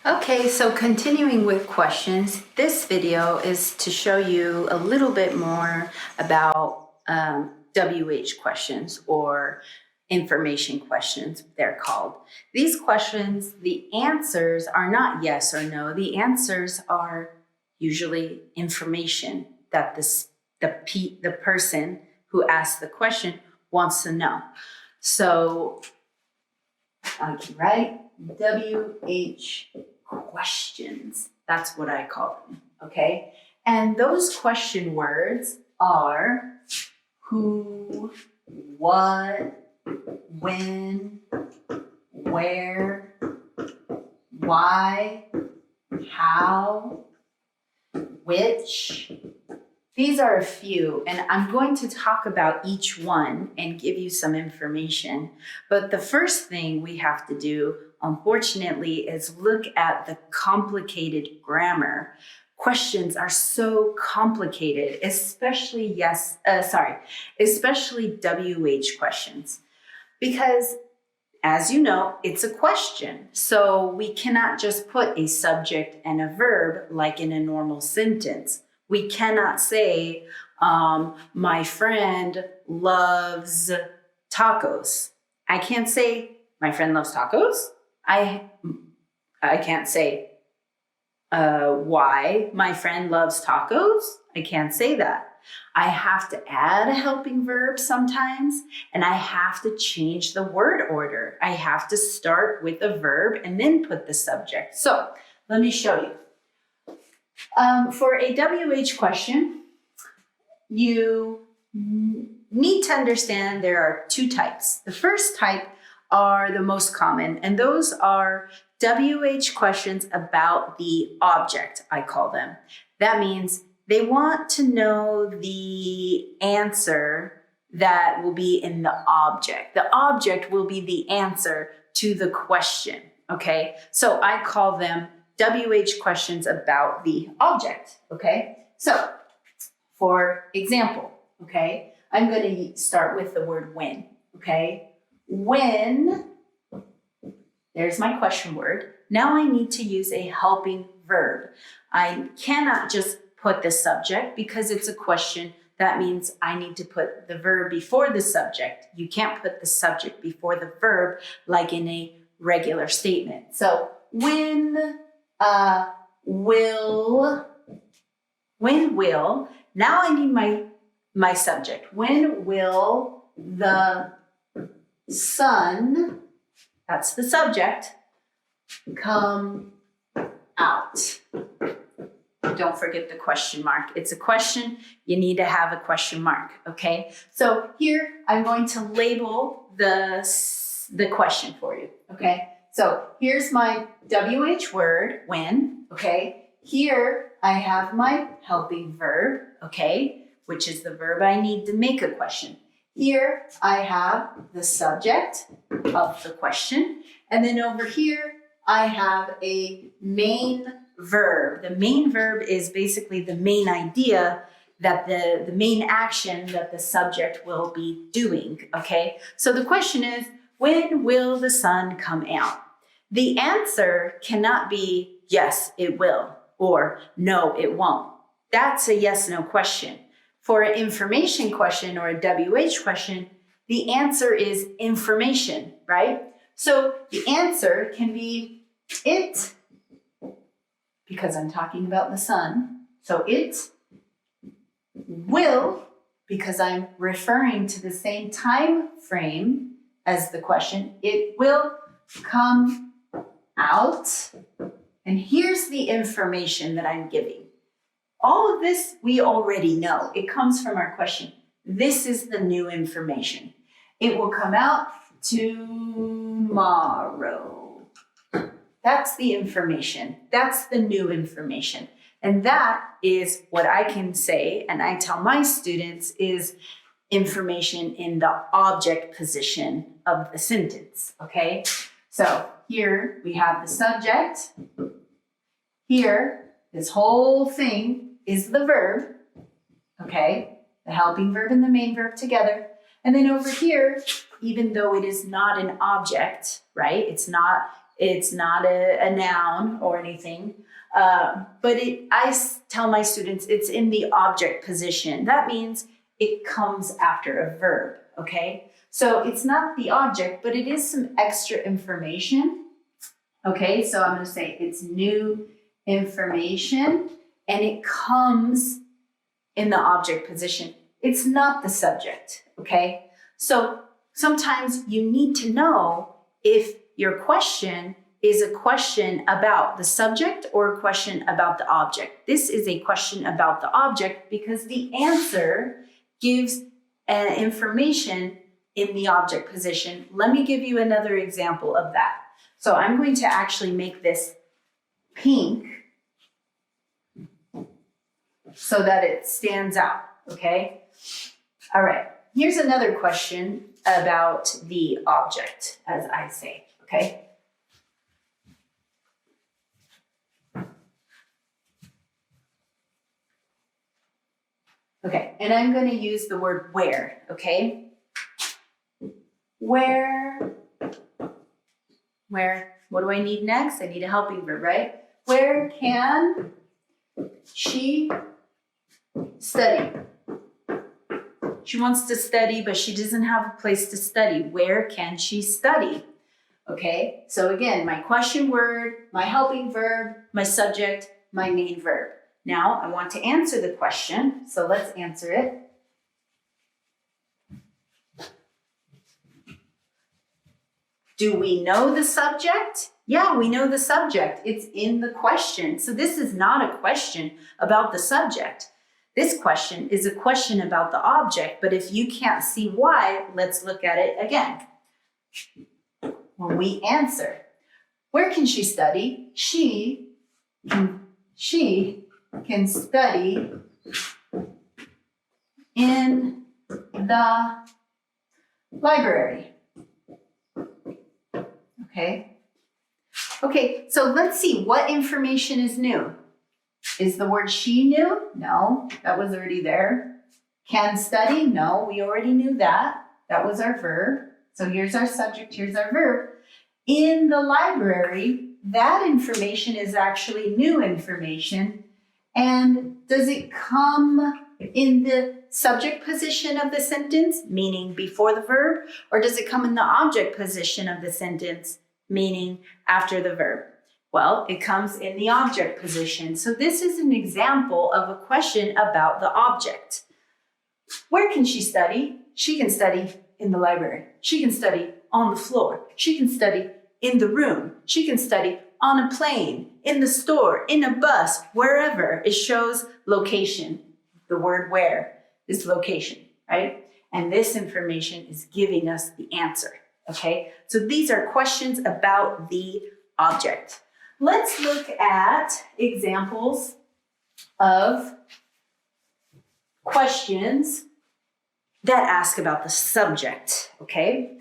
Okay, so continuing with questions, this video is to show you a little bit more about WH questions or information questions, they're called. These questions, the answers are not yes or no. The answers are usually information that the person who asked the question wants to know. So I can write WH questions. That's what I call them, okay? And those question words are who, what, when, where, why, how, which. These are a few, and I'm going to talk about each one and give you some information. But the first thing we have to do, unfortunately, is look at the complicated grammar. Questions are so complicated, especially especially WH questions, because as you know, it's a question. So we cannot just put a subject and a verb like in a normal sentence. We cannot say, my friend loves tacos. I can't say, my friend loves tacos. I can't say, why my friend loves tacos. I can't say that. I have to add a helping verb sometimes, and I have to change the word order. I have to start with a verb and then put the subject. So let me show you. For a WH question, you need to understand there are two types. The first type are the most common, and those are WH questions about the object, I call them. That means they want to know the answer that will be in the object. The object will be the answer to the question, okay? So I call them WH questions about the object, okay? So, for example, okay, I'm going to start with the word when, okay? When, there's my question word. Now I need to use a helping verb. I cannot just put the subject because it's a question. That means I need to put the verb before the subject. You can't put the subject before the verb like in a regular statement. So, when will, now I need my subject. When will the sun, that's the subject, come out? Don't forget the question mark. It's a question. You need to have a question mark, okay? So here I'm going to label the question for you, okay? So here's my WH word, when, okay? Here I have my helping verb, okay? Which is the verb I need to make a question. Here I have the subject of the question. And then over here, I have a main verb. The main verb is basically the main idea that the main action that the subject will be doing, okay? So the question is, when will the sun come out? The answer cannot be, yes, it will, or no, it won't. That's a yes-no question. For an information question or a WH question, the answer is information, right? So the answer can be it, because I'm talking about the sun. So it will, because I'm referring to the same time frame as the question, it will come out. And here's the information that I'm giving. All of this we already know. It comes from our question. This is the new information. It will come out tomorrow. That's the information. That's the new information. And that is what I can say, and I tell my students, is information in the object position of the sentence, okay? So here we have the subject. Here, this whole thing is the verb, okay? The helping verb and the main verb together. And then over here, even though it is not an object, right? It's not It's not a noun or anything. But tell my students it's in the object position. That means it comes after a verb, okay? So it's not the object, but it is some extra information. Okay, so I'm gonna say it's new information and it comes in the object position. It's not the subject, okay? So sometimes you need to know if your question is a question about the subject or a question about the object. This is a question about the object because the answer gives information in the object position. Let me give you another example of that. So I'm going to actually make this pink so that it stands out, okay? All right, here's another question about the object, as I say, okay? Okay, and I'm going to use the word where, okay? Where, what do I need next? I need a helping verb, right? Where can she study? She wants to study, but she doesn't have a place to study. Where can she study? Okay, so again, my question word, my helping verb, my subject, my main verb. Now I want to answer the question, so let's answer it. Do we know the subject? Yeah, we know the subject. It's in the question. So this is not a question about the subject. This question is a question about the object, but if you can't see why, let's look at it again. When we answer, where can she study? She can study in the library. Okay, so let's see what information is new. Is the word she new? No, that was already there. Can study? No, we already knew that. That was our verb. So here's our subject, here's our verb. In the library, that information is actually new information. And does it come in the subject position of the sentence, meaning before the verb, or does it come in the object position of the sentence, meaning after the verb? Well, it comes in the object position. So this is an example of a question about the object. Where can she study? She can study in the library. She can study on the floor. She can study in the room. She can study on a plane, in the store, in a bus, wherever. It shows location. The word where is location, right? And this information is giving us the answer, okay? So these are questions about the object. Let's look at examples of questions that ask about the subject, okay?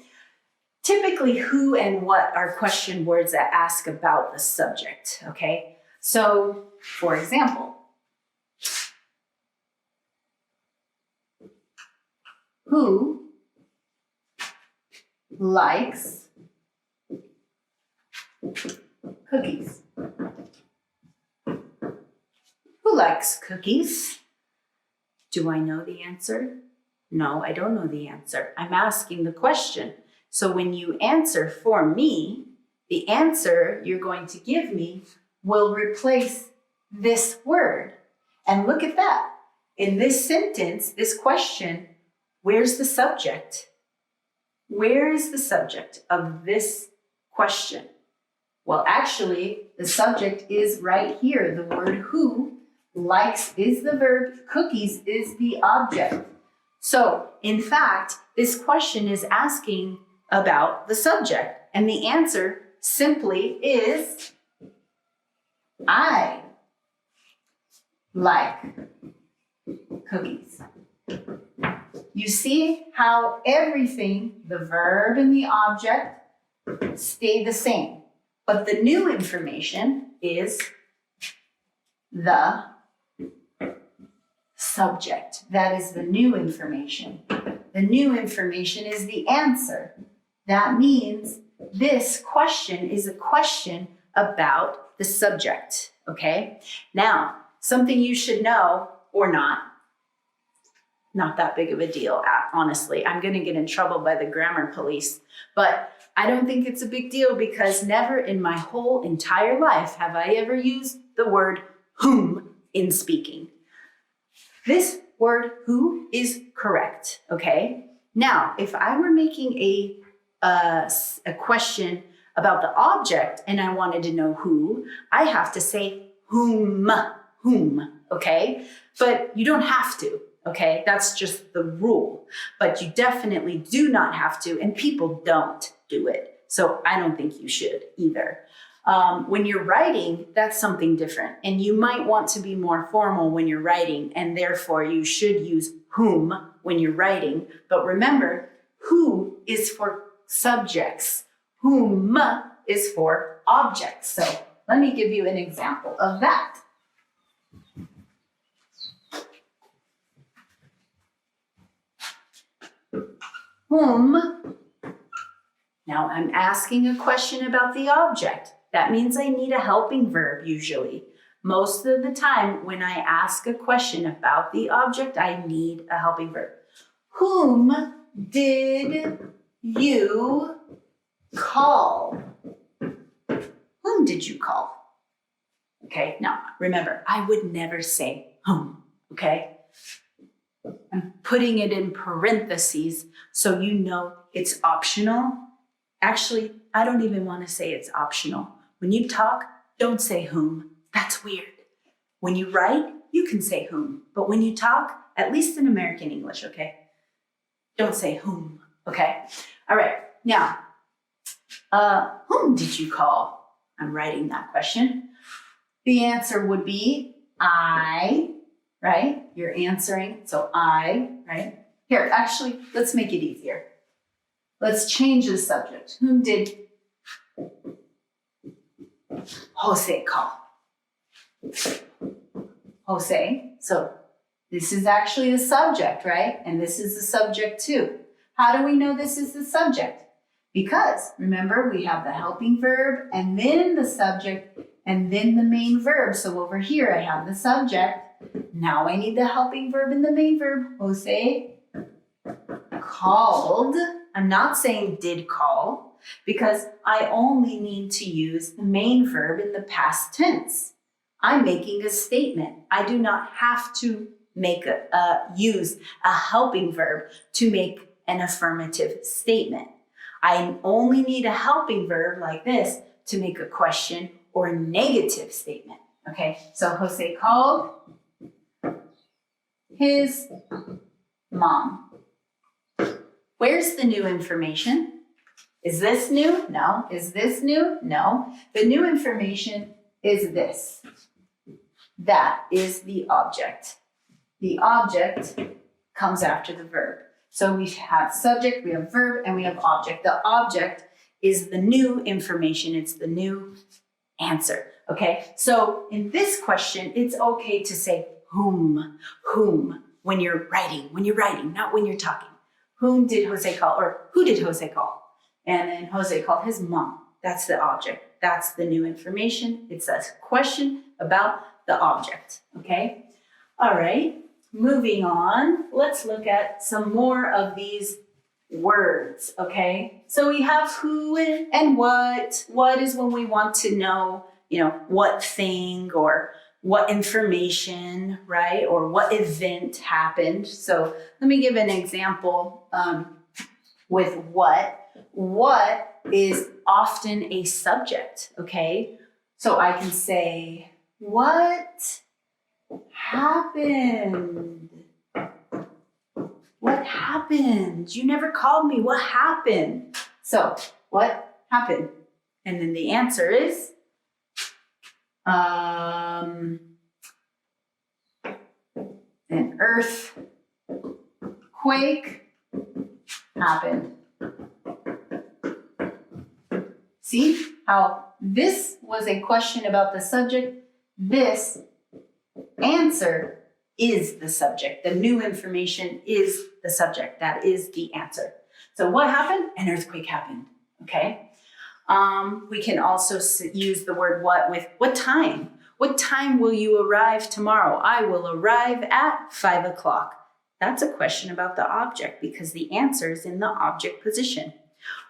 Typically, who and what are question words that ask about the subject, okay? So, for example, who likes cookies? Who likes cookies? Do I know the answer? No, I don't know the answer. I'm asking the question. So when you answer for me, the answer you're going to give me will replace this word. And look at that. In this sentence, this question, where's the subject? Where is the subject of this question? Well, actually, the subject is right here. The word who, likes is the verb, cookies is the object. So, in fact, this question is asking about the subject. And the answer simply is, I like cookies. You see how everything, the verb and the object, stay the same. But the new information is the subject. That is the new information. The new information is the answer. That means this question is a question about the subject, okay? Now, something you should know or not that big of a deal, honestly. I'm gonna get in trouble by the grammar police, but I don't think it's a big deal because never in my whole entire life have I ever used the word whom in speaking. This word who is correct, okay? Now, if I were making a question about the object and I wanted to know who, I have to say whom, okay? But you don't have to, okay? That's just the rule. But you definitely do not have to, and people don't do it. So I don't think you should either. When you're writing, that's something different. And you might want to be more formal when you're writing, and therefore you should use whom when you're writing. But remember, who is for subjects. Whom is for objects. So let me give you an example of that. Whom. Now I'm asking a question about the object. That means I need a helping verb usually. Most of the time when I ask a question about the object, I need a helping verb. Whom did you call? Whom did you call? Okay, now remember, I would never say whom, okay? I'm putting it in parentheses so you know it's optional. Actually, I don't even want to say it's optional. When you talk, don't say whom. That's weird. When you write, you can say whom. But when you talk, at least in American English, okay? Don't say whom, okay? All right, now, whom did you call? I'm writing that question. The answer would be I, right? You're answering, so I, right? Here, actually, let's make it easier. Let's change the subject. Whom did Jose call? Jose. So this is actually the subject, right? And this is the subject too. How do we know this is the subject? Because remember, we have the helping verb and then the subject and then the main verb. So over here, I have the subject. Now I need the helping verb and the main verb. Jose called. I'm not saying did call because I only need to use the main verb in the past tense. I'm making a statement. I do not have to use a helping verb to make an affirmative statement. I only need a helping verb like this to make a question or a negative statement. Okay, so Jose called his mom. Where's the new information? Is this new? No. Is this new? No. The new information is this. That is the object. The object comes after the verb. So we have subject, we have verb, and we have object. The object is the new information. It's the new answer. Okay? So in this question, it's okay to say whom, when you're writing, not when you're talking. Whom did Jose call? Or who did Jose call? And then Jose called his mom. That's the object. That's the new information. It's a question about the object. Okay? All right. Moving on. Let's look at some more of these words. Okay? So we have who and what. What is when we want to know, what thing or what information, right? Or what event happened. So let me give an example with what. What is often a subject, okay? So I can say, what happened? What happened? You never called me. What happened? So what happened? And then the answer is, an earthquake happened. See how this was a question about the subject? This answer is the subject. The new information is the subject. That is the answer. So what happened? An earthquake happened. Okay. We can also use the word what with what time. What time will you arrive tomorrow? I will arrive at 5 o'clock. That's a question about the object because the answer is in the object position.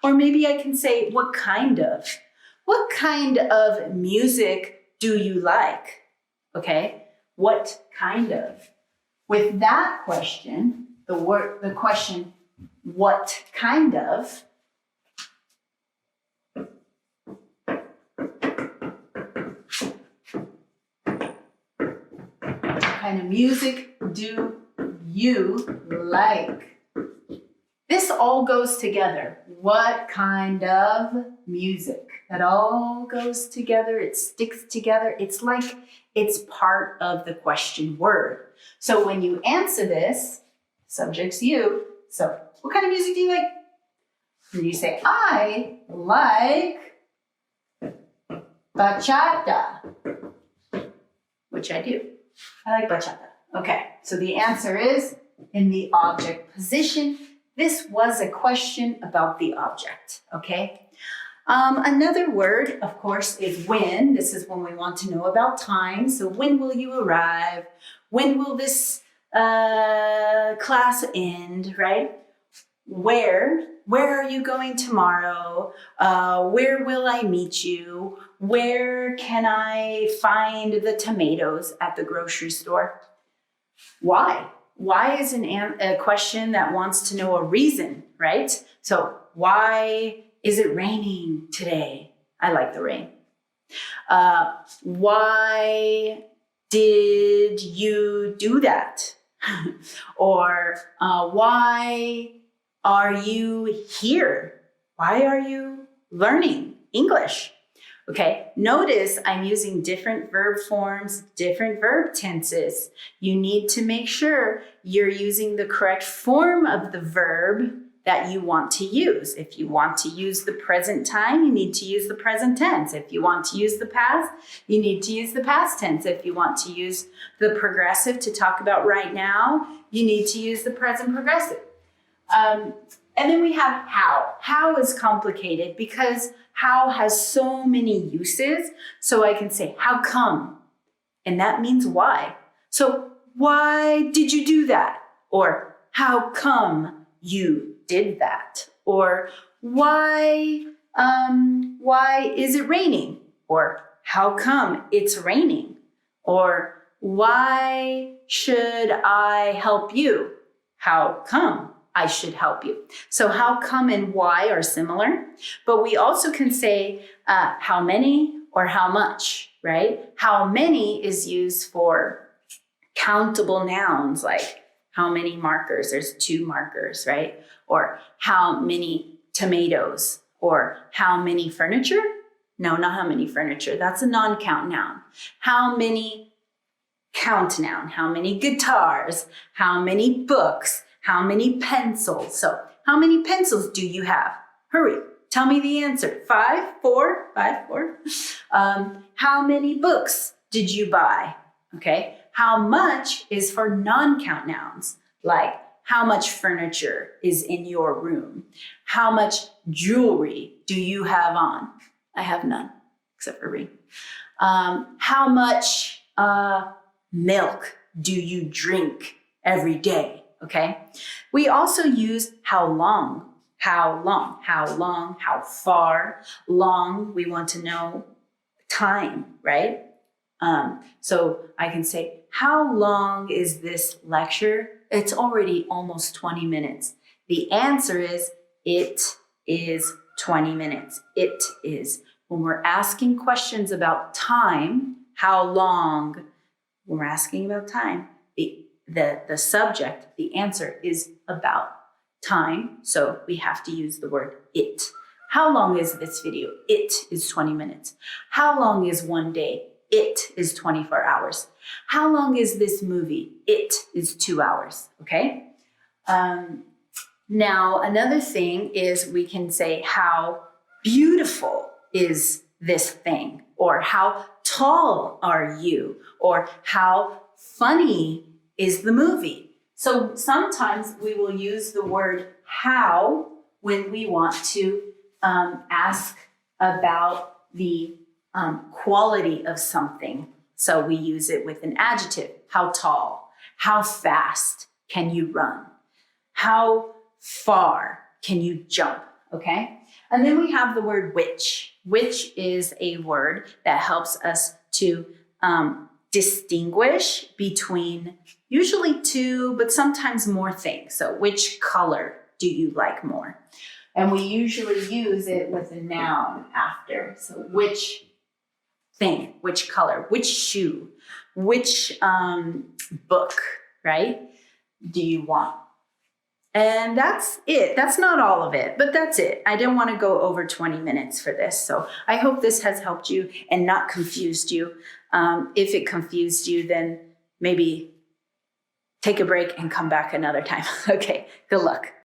Or maybe I can say, what kind of? What kind of music do you like? Okay, what kind of? With that question, the question, what kind of? What kind of music do you like? This all goes together. What kind of music? That all goes together. It sticks together. It's like it's part of the question word. So when you answer this, subject's you. So what kind of music do you like? And you say, I like bachata, which I do. I like bachata. Okay, so the answer is in the object position. This was a question about the object, okay? Another word, of course, is when. This is when we want to know about time. So when will you arrive? When will this class end, right? Where are you going tomorrow? Where will I meet you? Where can I find the tomatoes at the grocery store? Why? Why is a question that wants to know a reason, right? So why is it raining today? I like the rain. Why did you do that? Or why are you here? Why are you learning English? Okay, notice I'm using different verb forms, different verb tenses. You need to make sure you're using the correct form of the verb that you want to use. If you want to use the present time, you need to use the present tense. If you want to use the past, you need to use the past tense. If you want to use the progressive to talk about right now, you need to use the present progressive. And then we have how. How is complicated because how has so many uses. So I can say, how come? And that means why. So why did you do that? Or how come you did that? Or why is it raining? Or how come it's raining? Or why should I help you? How come I should help you? So how come and why are similar, but we also can say how many or how much, right? How many is used for countable nouns, like how many markers? There's 2 markers, right? Or how many tomatoes? Or how many furniture? No, not how many furniture. That's a non-count noun. How many count noun? How many guitars? How many books? How many pencils? So how many pencils do you have? Hurry, tell me the answer. 5, 4, 5, 4. How many books did you buy? Okay. How much is for non-count nouns, like how much furniture is in your room? How much jewelry do you have on? I have none, except for ring. How much milk do you drink every day? Okay. We also use how long, how long, how long, how far, long. We want to know time, right? So I can say, how long is this lecture? It's already almost 20 minutes. The answer is, it is 20 minutes. It is. When we're asking questions about time, how long, when we're asking about time, the subject, the answer is about time. So we have to use the word it. How long is this video? It is 20 minutes. How long is one day? It is 24 hours. How long is this movie? It is 2 hours, okay? Now, another thing is we can say how beautiful is this thing, or how tall are you, or how funny is the movie. So sometimes we will use the word how when we want to ask about the quality of something. So we use it with an adjective. How tall? How fast can you run? How far can you jump? Okay. And then we have the word which. Which is a word that helps us to distinguish between usually two, but sometimes more things. So which color do you like more? And we usually use it with a noun after. So which thing, which color, which shoe, which book, right, do you want? And that's it. That's not all of it, but that's it. I didn't want to go over 20 minutes for this. So I hope this has helped you and not confused you. If it confused you, then maybe take a break and come back another time. Okay, good luck.